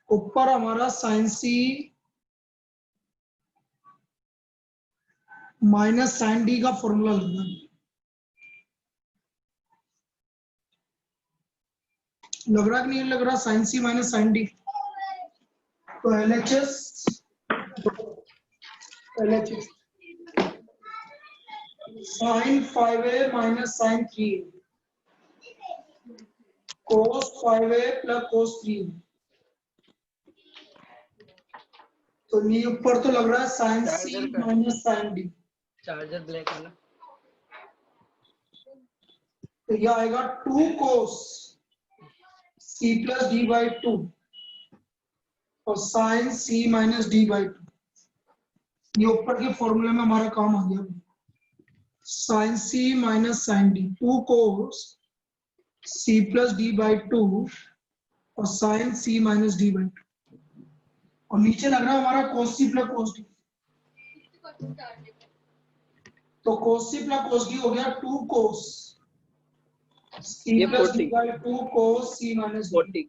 ऊपर हमारा साइन सी minus sine D का फॉर्मूला लगना है। लग रहा कि नहीं लग रहा? साइन सी माइनस साइन डी, तो LHS sine 5a minus sine 3a cos 5a plus cos 3a। तो ये ऊपर तो लग रहा है साइन सी minus sine D. Charger black वाला, तो यह आएगा 2 cos C plus D by 2 और sine C minus D by 2। ये ऊपर के फॉर्मूले में हमारा काम आ गया। Sine C minus sine D 2 cos C plus D by 2 और sine C minus D by 2 और नीचे लग रहा है हमारा कोस सी प्लस कोस डी। तो कोस सी प्लस कोस डी हो गया 2 cos C plus D by 2 cos C minus D.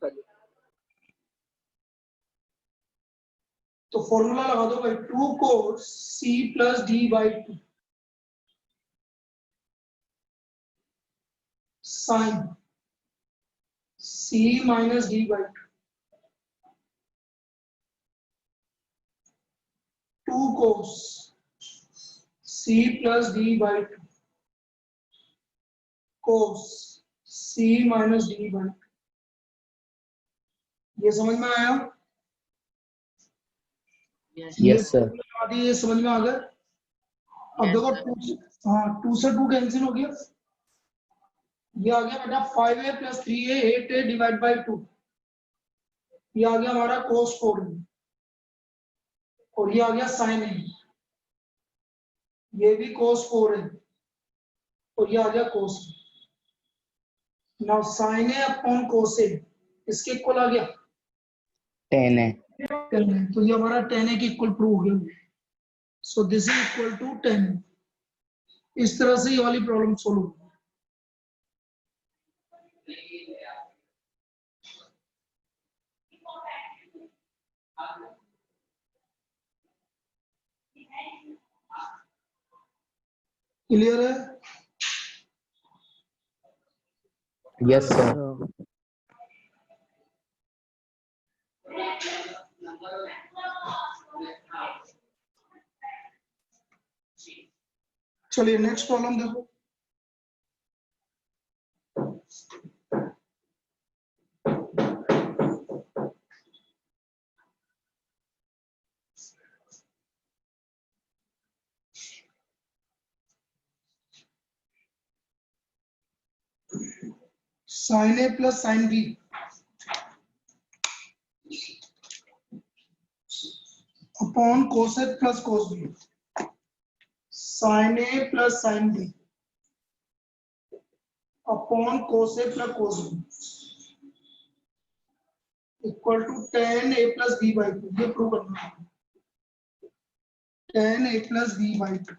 तो फॉर्मूला लगा दो भाई 2 cos C plus D by 2 sine C minus D by 2 cos C plus D by 2 cos C minus D by 2। ये समझ में आया? Yes sir. ये समझ में आ गया? अब देखो 2 से 2 कैंसिल हो गया। ये आ गया बेटा 5a plus 3a 8a divide by 2। ये आ गया हमारा कोस 4 और ये आ गया साइन ए। ये भी कोस 4 है और ये आ गया कोस। नाउ साइन ए अपॉन कोस ए इसके इक्वल आ गया 10 है। तो ये हमारा 10a के इक्वल प्रूव हो गया। So this is equal to 10। इस तरह से ये वाली प्रॉब्लम सोल्व होगी। क्लियर है? Yes sir. चलिए नेक्स्ट प्रॉब्लम देखो। Sine A plus sine B upon cos A plus cos B. Sine A plus sine B upon cos A plus cos B equal to 10a plus b by 2। ये prove करना है। 10a plus b by 2।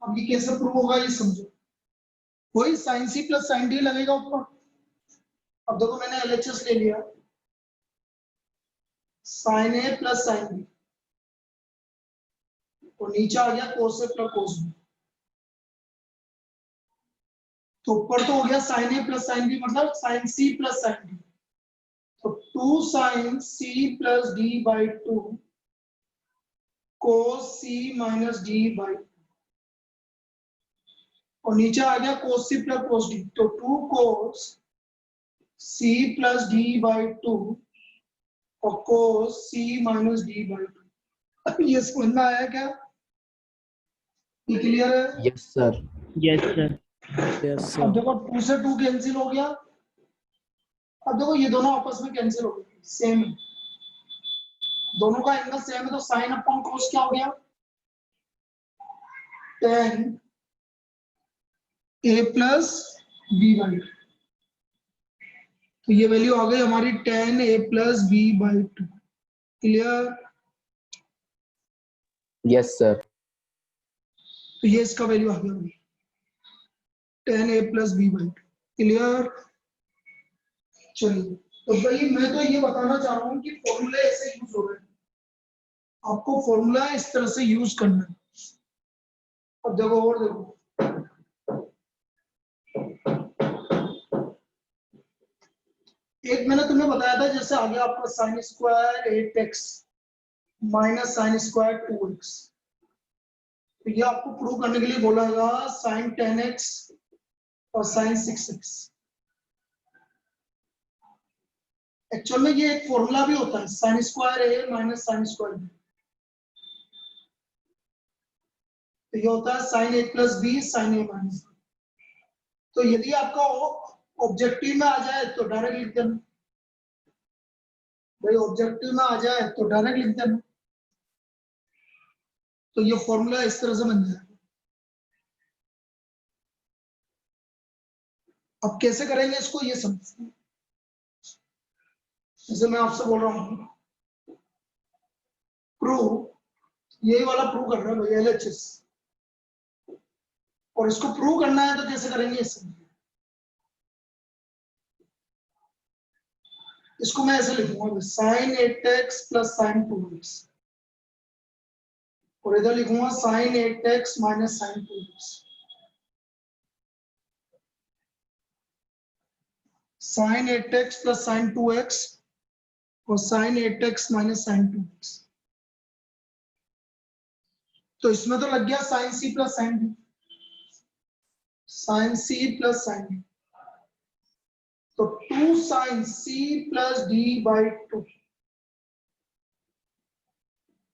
अब ये कैसे prove होगा ये समझो। वही साइन सी प्लस साइन डी लगेगा ऊपर। अब देखो मैंने LHS ले लिया sine A plus sine B और नीचे आ गया कोस ए प्लस कोस बी। तो ऊपर तो हो गया sine A plus sine B मतलब साइन सी प्लस साइन डी। तो 2 sine C plus D by 2 cos C minus D by 2 और नीचे आ गया कोस सी प्लस कोस डी। तो 2 cos C plus D by 2 और cos C minus D by 2। ये समझ में आया क्या? ये क्लियर है? Yes sir. Yes sir. अब देखो 2 से 2 कैंसिल हो गया। अब देखो ये दोनों आपस में कैंसिल हो गए, सेम है, दोनों का एंगल सेम है। तो साइन अपॉन कोस क्या हो गया 10a प्लस बी बाई 2। तो ये वैल्यू आ गई हमारी 10a plus b by 2। Clear? Yes sir. तो ये इसका वैल्यू आ गया 10a plus b by 2। Clear? चलिए, तो भाई मैं तो ये बताना चाह रहा हूँ कि फॉर्मूले ऐसे यूज हो रहे हैं, आपको फॉर्मूला इस तरह से यूज करना है। अब देखो और देखो, एक मैंने तुम्हें बताया था जैसे आगे आपका sine square 8x minus sine square 2x, तो ये आपको प्रूव करने के लिए बोला गया साइन 10x और साइन 6x। एक्चुअल में ये एक फॉर्मूला भी होता है, साइन स्क्वायर ए माइनस साइन स्क्वायर बी, तो ये होता है sign A plus B sine A minus B. तो यदि आपका ऑब्जेक्टिव में आ जाए तो डायरेक्ट लिख देना, भाई ऑब्जेक्टिव में आ जाए तो डायरेक्ट लिख देना, तो ये फॉर्मूला इस तरह से बन जाएगा। अब कैसे करेंगे इसको ये समझते हैं। जैसे मैं आपसे बोल रहा हूँ प्रूव, यही वाला प्रूव कर रहा है भाई एलएचएस, और इसको प्रूव करना है तो कैसे करेंगे इसे, इसको मैं ऐसे लिखूंगा sine 8x plus sine 2x, और इधर लिखूंगा sine 8x minus sine 2x, sine 8x plus sine 2x और sign 8x minus sine 2x। तो इसमें तो लग गया साइन सी प्लस साइन डी, साइन सी प्लस साइन डी, तो 2 sine C plus D by 2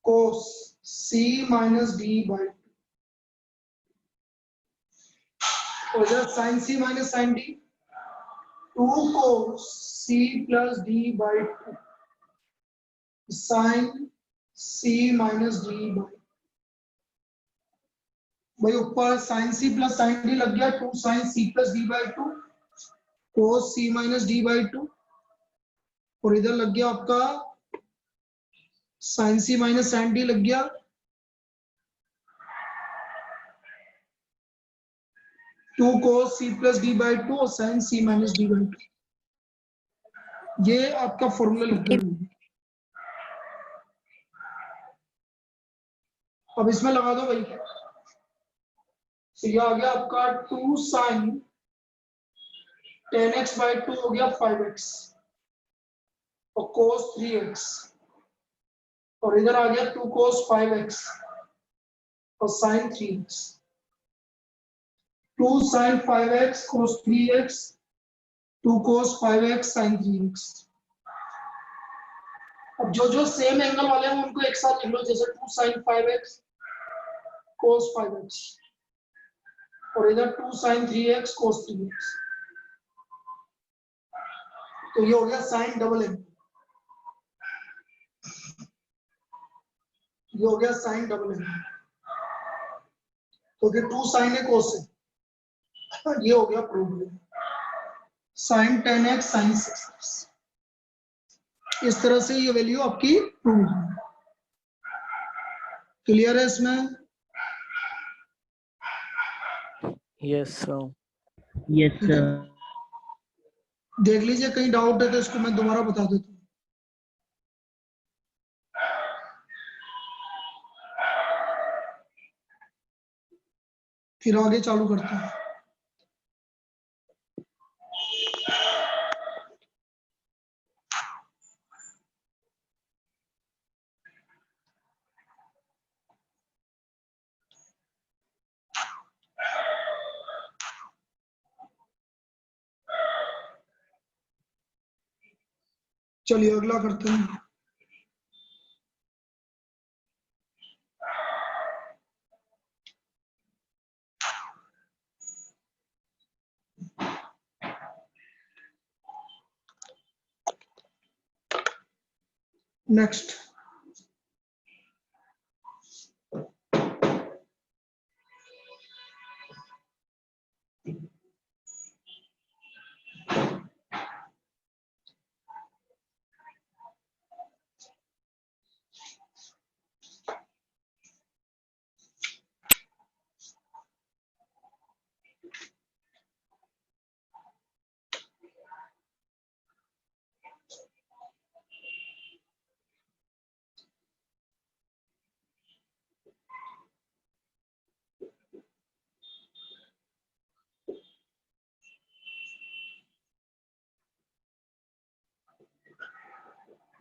cos C minus D by 2, और इधर sine C minus sine D 2 cos C plus D by 2 sine C minus D by, भाई ऊपर sine सी plus sine d लग गया 2 sine C plus D by 2 cos C minus D by 2, और इधर लग गया आपका साइन सी माइनस साइन डी लग गया 2 cos c plus D by 2 और sine C minus D by 2। ये आपका फॉर्मूला लिख गया। अब इसमें लगा दो भाई, तो ये आ गया आपका 2 साइन 10x बाई 2 हो गया 5x और cos 3x, और इधर आ गया 2 cos 5x और sign 3x, 2 sin 5x cos 3x 2 cos 5x sin 3x। अब जो जो सेम एंगल वाले हैं उनको एक साथ लिख लो, जैसे 2 sin 5x cos 5x और इधर 2 sin 3x cos 3x, तो ये हो गया साइन डबल एंगल, ये हो गया साइन डबल एंगल, तो ये 2 sin है cos है, ये हो गया prove, sign 10x sign 6x, इस तरह से ये वैल्यू आपकी प्रूव है। क्लियर है इसमें? Yes sir. Yes sir. देख लीजिए कहीं डाउट है तो इसको मैं दोबारा बता देता हूँ। फिर आगे चालू करते हैं। चलिए अगला करते हैं। नेक्स्ट,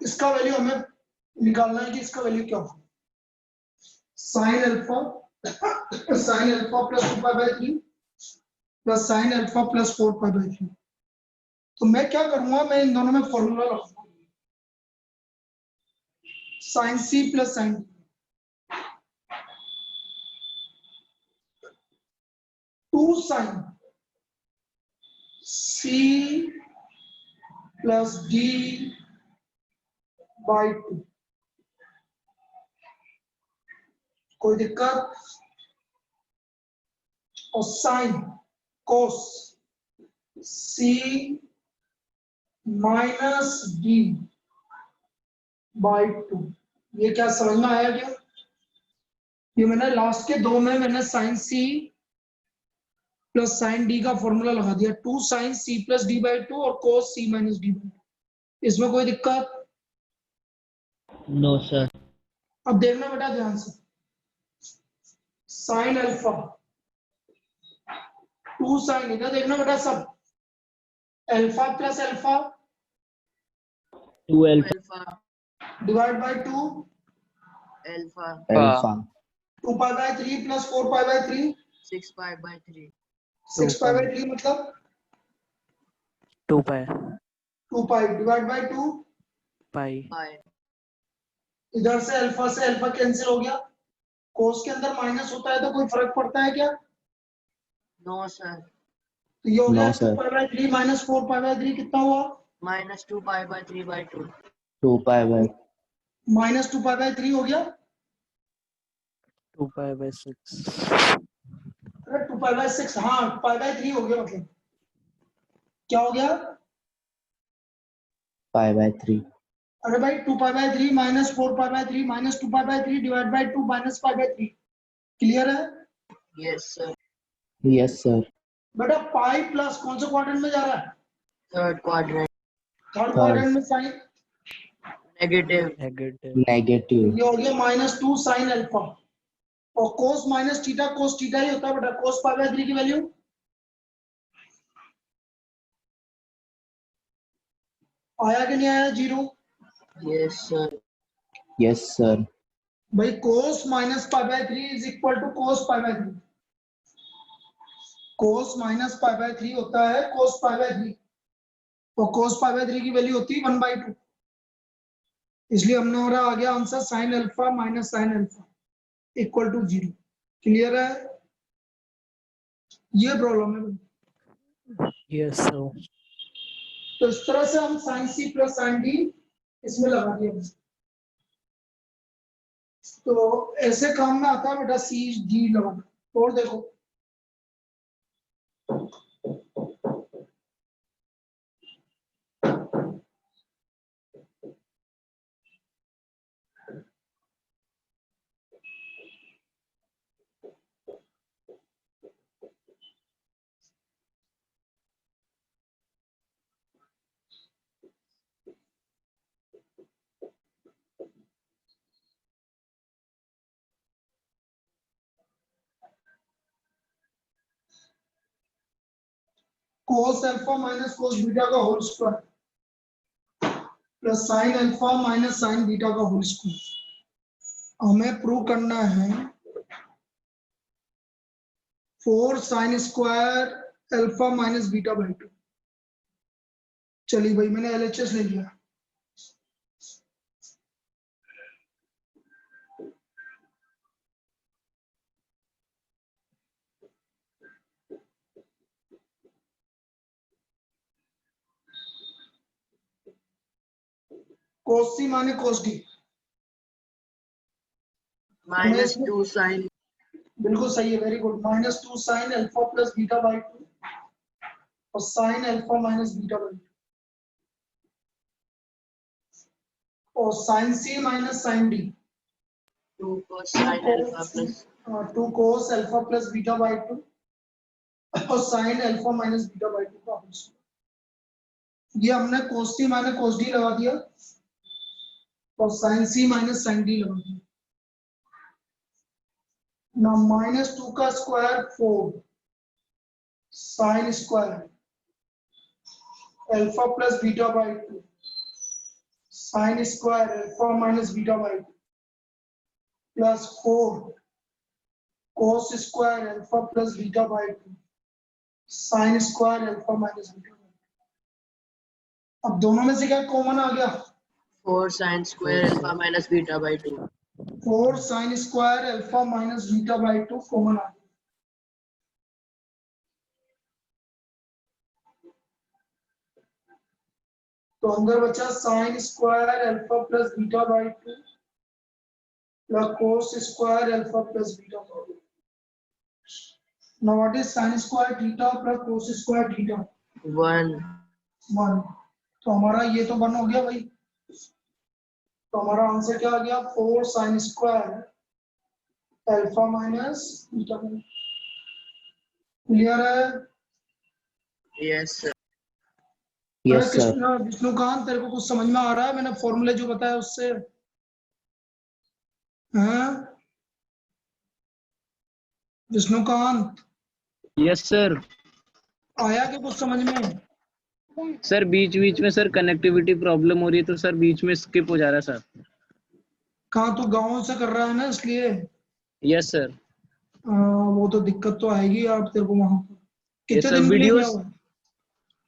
इसका वैल्यू हमें निकालना है कि इसका वैल्यू क्या होगा। Sign alpha plus 2 pi by 3 plus sine alpha plus 4 pi by 3। तो मैं क्या करूंगा, मैं इन दोनों में फॉर्मूला रखूंगा, sine C plus sine two sine C plus D by 2। कोई दिक्कत? और sine cos C minus D by 2। ये क्या समझ में आया क्या? ये मैंने लास्ट के दो में मैंने साइन सी प्लस साइन डी का फॉर्मूला लगा दिया, 2 sine C plus D by 2 और cos C minus D by 2। इसमें कोई दिक्कत? No sir. अब देखना बेटा ध्यान से, साइन अल्फा 2 साइन, इधर देखना बेटा सब, alpha plus alpha 2 alpha alpha divide by 2, alpha alpha 2 pi by 3 plus 4 pi by 3, 6 pi by 3 6 pi by 3 मतलब 2 पाई 2 पाई डिवाइड बाय 2। पाई पाई इधर से अल्फा कैंसिल हो गया, कोस के अंदर माइनस होता है तो कोई फर्क पड़ता है क्या? नो सर तो ये हो गया no 2 sir pi by 3 minus 4 pi by 3 कितना हुआ? Minus 2 pi by 3 by 2 2 pi by minus 2 pi by 3 हो गया। 2 पाई बाय 6 अरे 2 पाई बाय 6, हाँ पाई बाय 3 हो गया, मतलब क्या हो गया? पाई बाई 3 अरे भाई 2 pi by 3 minus 4 pi by 3 minus 2 pi by 3 divide by 2 minus pi by 3। Clear है यस सर यस सर बेटा? पाई प्लस कौन से क्वाड्रेंट में जा रहा है? Third quadrant third third quadrant में साइन, नेगेटिव नेगेटिव नेगेटिव ये हो गया माइनस 2 साइन अल्फा, और cos minus theta cos theta ही होता है बेटा। कोस पाई बाय 3 की वैल्यू आया कि नहीं आया? 0। यस सर यस सर भाई cos minus pi by 3 is equal to cos pi by 3। Cos minus pi by 3 होता है कोस पाई बाय 3, और कोस पाई बाय 3 की वैल्यू होती है 1/2। इसलिए हमने हमारा आ गया answer sine alpha minus sine alpha equal to 0। Clear है? ये प्रॉब्लम है भाई। यस सर तो इस तरह से हम साइन सी प्लस साइन डी इसमें लगा दिया। तो ऐसे काम में आता है बेटा सी डी लगाना। और देखो cos alpha minus cos beta का whole square plus sine alpha minus sine beta का होल स्क्वायर। हमें प्रूव करना है 4 sine square alpha minus beta by 2। चलिए भाई मैंने एलएचएस ले लिया। कोस सी माने कोस डी, माइनस 2 साइन बिल्कुल सही है, very good. Minus 2 sine alpha plus beta by 2 और sine alpha minus beta by 2 और sine C minus sine D 2 cos sin alpha plus 2 cos alpha plus beta by 2 और sine alpha minus beta by 2 का whole square. ये हमने कोस सी minus cos D लगा दिया और sine सी minus sine D लगा दिया ना। माइनस 2 का square 4 sine square alpha plus beta by 2 sign square alpha minus beta by two plus 4 cos square alpha plus beta by to sign square alpha minus beta. अब दोनों में से क्या common आ गया? 4 sin square alpha minus beta by 2. 4 sine square alpha minus beta by two common आ गया। तो अंदर बचा sine square alpha plus beta by two plus cos square alpha plus beta by two. Now what is sine square theta plus cos square theta? 1. 1। तो हमारा ये तो 1 हो गया भाई। तो हमारा आंसर क्या आ गया? 4 sine square alpha minus beta. Clear है? Yes, sir. Yes, अरे sir. कृष्ण विष्णुकांत, तेरे को कुछ समझ में आ रहा है? मैंने फॉर्मूले जो बताया उससे, हाँ विष्णुकांत, यस सर। आया कि कुछ समझ में? सर बीच बीच में सर कनेक्टिविटी प्रॉब्लम हो रही है, तो सर बीच में स्किप हो जा रहा है सर। कहाँ तू गाँव से कर रहा है ना, इसलिए यस सर। वो तो दिक्कत तो आएगी आप तेरे को वहां पर। यस कितने सर। दिन के लिए गया वीडियोस हुआ?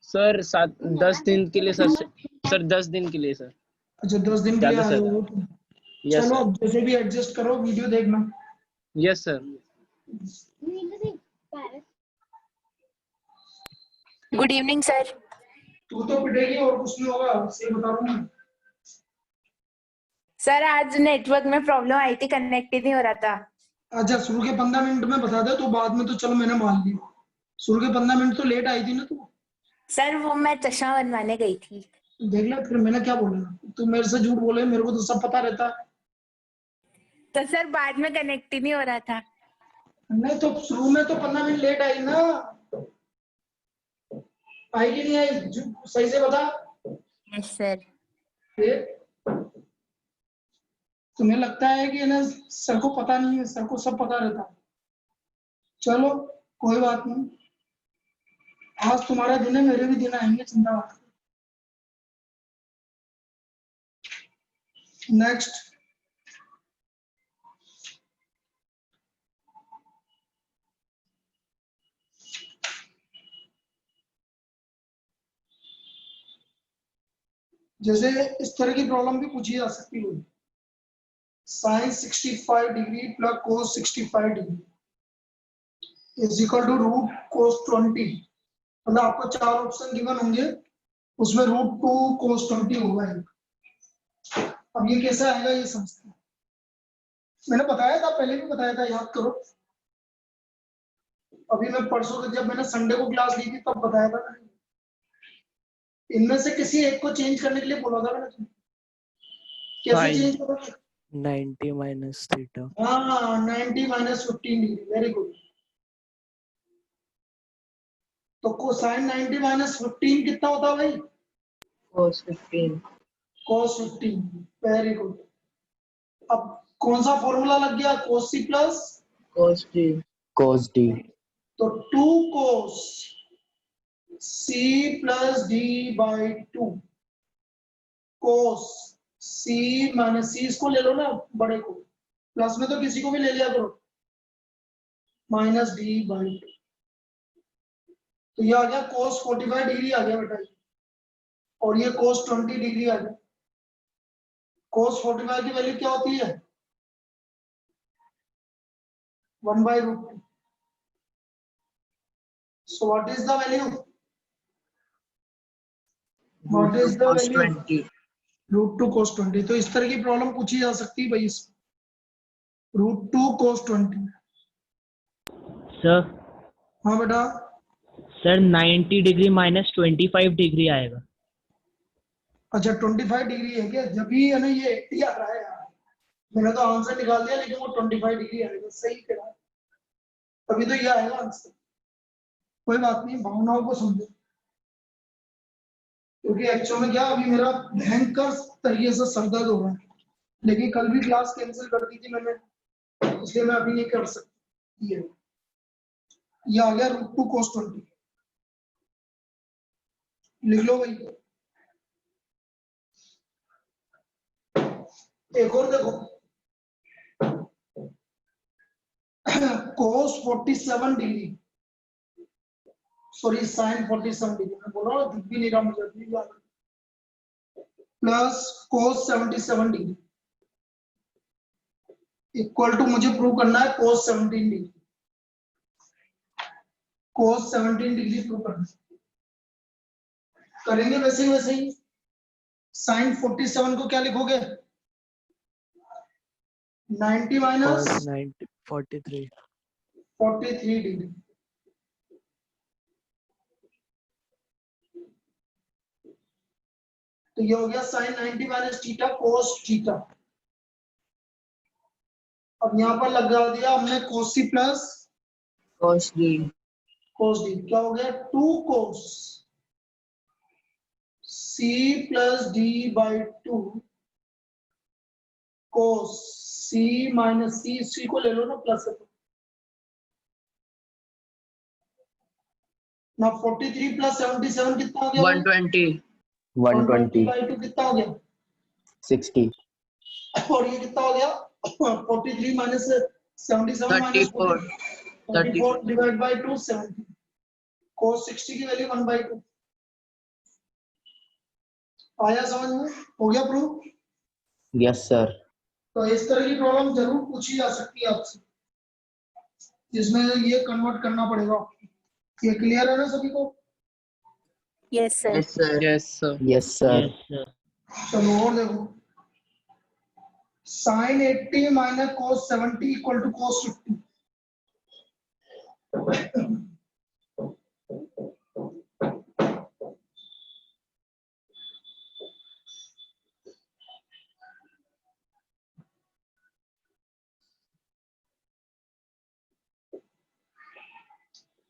सर 10 दिन के लिए सर। सर 10 दिन के लिए सर। अच्छा 10 दिन के लिए ज्यादा आए सर। हो तुम। यस चलो सर। अब जैसे भी एडजस्ट करो, वीडियो देखना। Yes sir. Good evening sir. तू तो पिटेगी और कुछ नहीं होगा, सही बता रहा हूँ। सर आज नेटवर्क में प्रॉब्लम आई थी, कनेक्ट ही नहीं हो रहा था। अच्छा शुरू के 15 मिनट में बता दे तो बाद में तो चलो मैंने मान ली। शुरू के 15 मिनट तो लेट आई थी ना तू। सर वो मैं चश्मा बनवाने गई थी। देख ले फिर मैंने क्या बोला, तू मेरे से झूठ बोले, मेरे को तो सब पता रहता है। तो सर बाद में कनेक्ट ही नहीं हो रहा था। नहीं तो शुरू में तो 15 मिनट लेट आई ना, आई कि नहीं आई? सही से बता। Yes sir. फिर तुम्हें लगता है कि ना सर को पता नहीं है? सर को सब पता रहता है। चलो कोई बात नहीं, आज तुम्हारा दिन है, मेरे भी दिन आएंगे, चिंता मत। नेक्स्ट। जैसे इस तरह की प्रॉब्लम भी पूछी जा सकती है। Sine 65 degree plus cos 65 degree is equal to root cos 20। मतलब आपको 4 ऑप्शन गिवन होंगे, उसमें रूट 2 कोस 20 होगा। अब ये कैसे आएगा ये समझते हैं। मैंने बताया था, पहले भी बताया था, याद करो। अभी मैं परसों जब मैंने संडे को क्लास ली थी तब बताया था। इनमें से किसी एक को चेंज करने के लिए बोला था मैंने तुम्हें। कैसे Fine. चेंज करोगे? 90 minus theta. हाँ 90 माइनस 15 डिग्री, वेरी गुड। तो कोसाइन 90 माइनस 15 कितना होता है भाई? Cos 15. cos 15, very good. अब कौन सा फॉर्मूला लग गया? cos c plus Cos D. Cos D. तो 2 cos c plus d by 2 cos c minus c, इसको ले लो ना बड़े को, प्लस में तो किसी को भी ले लिया करो, माइनस d बाई 2। तो ये आ गया cos 45 डिग्री आ गया बेटा, और ये cos 20 डिग्री आ गया। cos 45 की वैल्यू क्या होती है? 1 by root 2। So what is the value? What is the Cos value? 20. Root 2 cos 20। तो इस तरह की प्रॉब्लम पूछी जा सकती है भाई इसमें, रूट 2 cos 20। सर। हाँ बेटा। सर 90 डिग्री माइनस 25 डिग्री आएगा। अच्छा 25 डिग्री है क्या? जब भी है ना ये 80 आ रहा है यार, मैंने तो आंसर निकाल दिया लेकिन वो 25 डिग्री आएगा, सही कह, तभी तो ये आएगा आंसर। कोई बात नहीं, भावनाओं को समझो, क्योंकि एक्चुअल में क्या अभी मेरा भयंकर तरीके से सर दर्द हो रहा है, लेकिन कल भी क्लास कैंसिल कर दी थी मैंने, इसलिए मैं अभी नहीं कर सकती। ये आ गया रूट 2 cos 20। लिख लो भाई। एक और देखो, cos 47 degree, sorry sin 47 degree, मैं बोल रहा हूँ दिख भी नहीं रहा मुझे, plus cos 77 degree equal to, मुझे प्रूव करना है cos 17 degree, cos 17 degree prove करना है। करेंगे वैसे ही। sin 47 को क्या लिखोगे? 90 माइनस cos 90 43 43 डिग्री, तो ये हो गया sin 90 minus theta cos theta. अब यहाँ पर लगा दिया हमने cos c plus cos d cos d, क्या हो गया 2 cos c plus d by 2 cos c minus c को ले लो ना प्लस है, ना 43 प्लस 77 कितना हो गया? 120 120 बाई 2 कितना हो गया? 60 और ये कितना हो गया? 43 minus 77 minus 34 34 divide by 2 70, cos 60 की वैल्यू 1 बाई 2। आया समझ में? हो गया प्रूफ? यस सर तो इस तरह की प्रॉब्लम जरूर पूछी जा सकती है आपसे, जिसमें ये कन्वर्ट करना पड़ेगा। ये क्लियर है ना सभी को? Yes sir. yes sir yes sir. Yes sir चलो और देखो, sin 80 minus cos 70 equal to cos 50।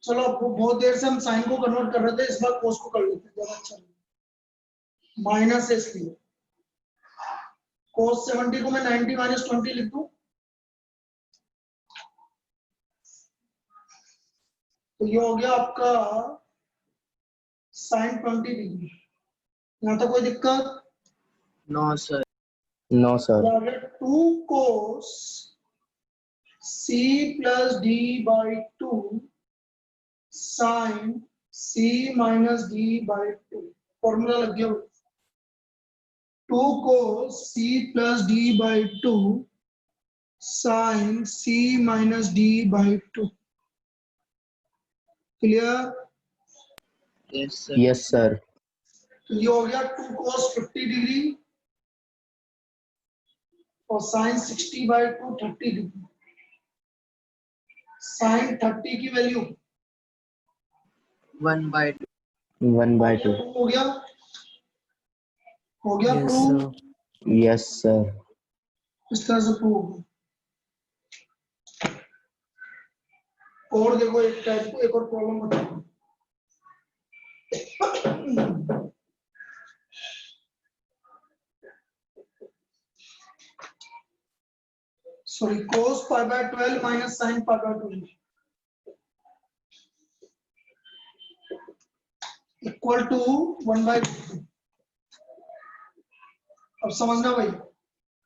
चलो अब बहुत देर से हम साइन को कन्वर्ट कर रहे थे, इस बार cos को कर लेते हैं, ज्यादा अच्छा माइनस है इसलिए। cos 70 को मैं 90 माइनस 20 लिख दूं, तो ये हो गया आपका sin 20 डिग्री। यहाँ तक कोई दिक्कत? no sir no sir 2 cos c plus d by 2 sin c minus d by 2, formula लग गया। 2 cos c plus d by 2 sin c minus d by 2, clear? yes sir yes sir तो ये हो गया 2 cos 50 डिग्री और sin 60 by 2 30 degree. sin 30 की value 1 by 2 1 by 2 हो गया yes proof? sir yes sir इस तरह से प्रूव होगा। और देखो एक टाइप को एक और प्रॉब्लम बताओ। Sorry, cos pi by 12 minus sin pi by 12 equal to 1 by 2। अब समझना भाई,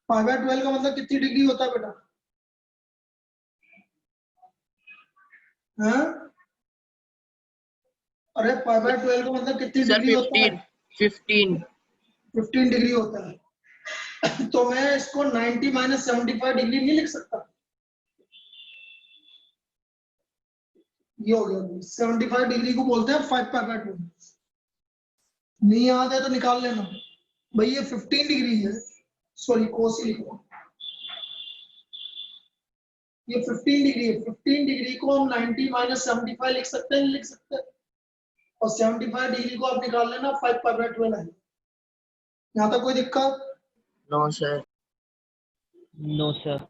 pi by 12 का मतलब कितनी डिग्री होता है बेटा? हाँ? अरे pi by 12 का मतलब कितनी sir डिग्री होता है? 15 15 डिग्री होता है। तो मैं इसको 90 माइनस 75 डिग्री नहीं लिख सकता? ये हो गया 75 डिग्री को बोलते हैं 5 pi by 12। नहीं याद है तो निकाल लेना भाई, ये 15 डिग्री है, सॉरी कोस ही लिखो, ये 15 डिग्री है। 15 डिग्री को हम 90 माइनस 75 लिख सकते हैं, नहीं लिख सकते? और 75 डिग्री को आप निकाल लेना, 5 pi by 12 है। यहाँ तक कोई दिक्कत? no sir no sir.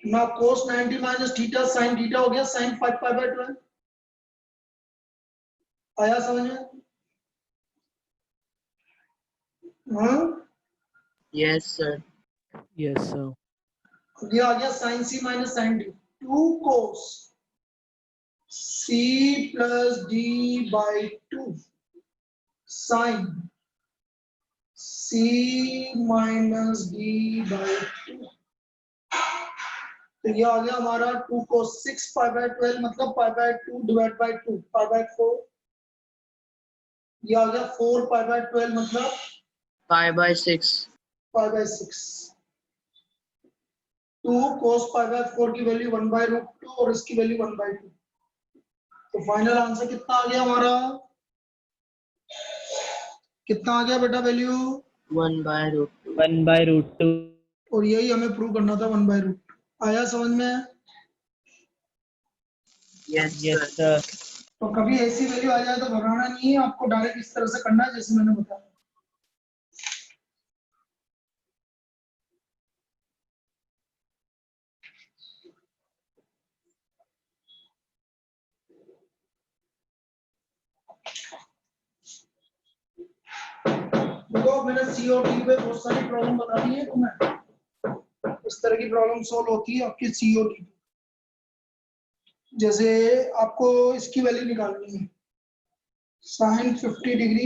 ना cos 90 minus theta sin theta हो गया sin 5 pi by 12। आया समझ में? हाँ, yes sir yes sir ये आ गया sin c minus sin d। 2 cos c plus d by 2 sin c C minus D by 2। तो ये आ गया हमारा 2 cos 6 pi by 12 मतलब pi by 2 divide by 2 pi by 4। ये आ गया 4 pi by 12 मतलब pi by 6। pi by 6। 2 cos pi by 4 की वैल्यू 1 by root 2 और इसकी वैल्यू 1 by 2। तो फाइनल आंसर कितना आ गया हमारा? कितना आ गया बेटा वैल्यू? 1 by root 2। 1/√2। और यही हमें प्रूव करना था 1 by root 2। आया समझ में? Yes, yes sir. सर। तो कभी ऐसी वैल्यू आ जाए तो घबराना नहीं है, आपको डायरेक्ट इस तरह से करना है जैसे मैंने बताया। देखो मैंने सीओटी पे बहुत सारी प्रॉब्लम बता दी है तुम्हें। इस तरह की प्रॉब्लम सॉल्व होती है आपकी सीओटी। जैसे आपको इसकी वैल्यू निकालनी है, sine 50 degree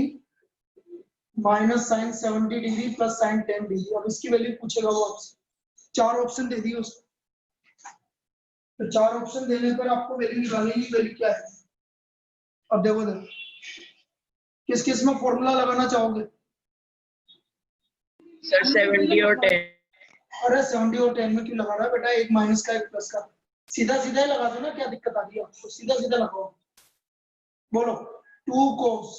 minus sine 70 degree plus sine 10 degree. अब इसकी वैल्यू पूछेगा वो आपसे। 4 ऑप्शन दे दिए उसको, तो 4 ऑप्शन देने पर आपको वैल्यू निकालनी है। वैल्यू क्या है? अब देखो किस किस में फॉर्मूला लगाना चाहोगे? Sir, 70 और 10। अरे 70 और 10 में क्यों लगा रहा है बेटा? एक माइनस का एक प्लस का, सीधा सीधा ही लगा दो ना, क्या दिक्कत आ रही है आपको? सीधा सीधा लगाओ। बोलो 2 cos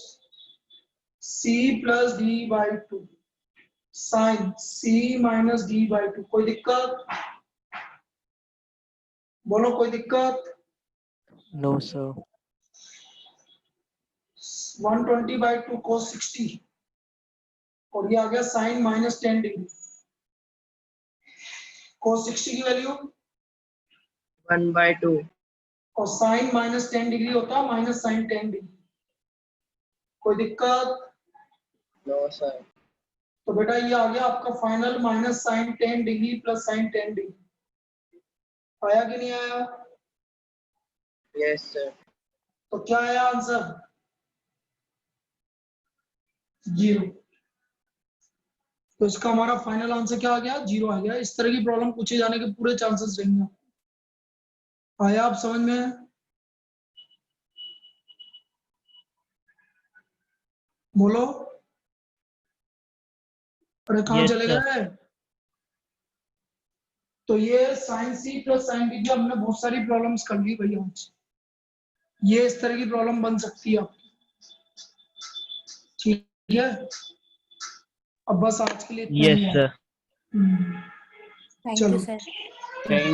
c plus D by 2 sine c minus D by 2। कोई दिक्कत? बोलो कोई दिक्कत? No, sir. 120 बाई 2 cos 60 और ये आ गया साइन माइनस 10 डिग्री। cos 60 की वैल्यू 1 by 2। और साइन माइनस 10 डिग्री होता है माइनस साइन 10 डिग्री। कोई दिक्कत? No, sir. तो बेटा ये आ गया आपका final minus sine 10 degree plus sine 10 degree. आया कि नहीं आया? Yes, sir. तो क्या आया आंसर? 0। तो इसका हमारा फाइनल आंसर क्या आ गया? 0 आ गया। इस तरह की प्रॉब्लम पूछे जाने के पूरे चांसेस रहेंगे। आया आप समझ में? बोलो। अरे कहाँ Yes, चले sir. गए? तो ये साइन सी प्लस साइन डी, हमने बहुत सारी प्रॉब्लम्स कर ली भैया आज। ये इस तरह की प्रॉब्लम बन सकती है आपकी। ठीक है, अब बस आज के लिए इतना Yes, ही है। sir. थैंक यू चलो। सर। Thank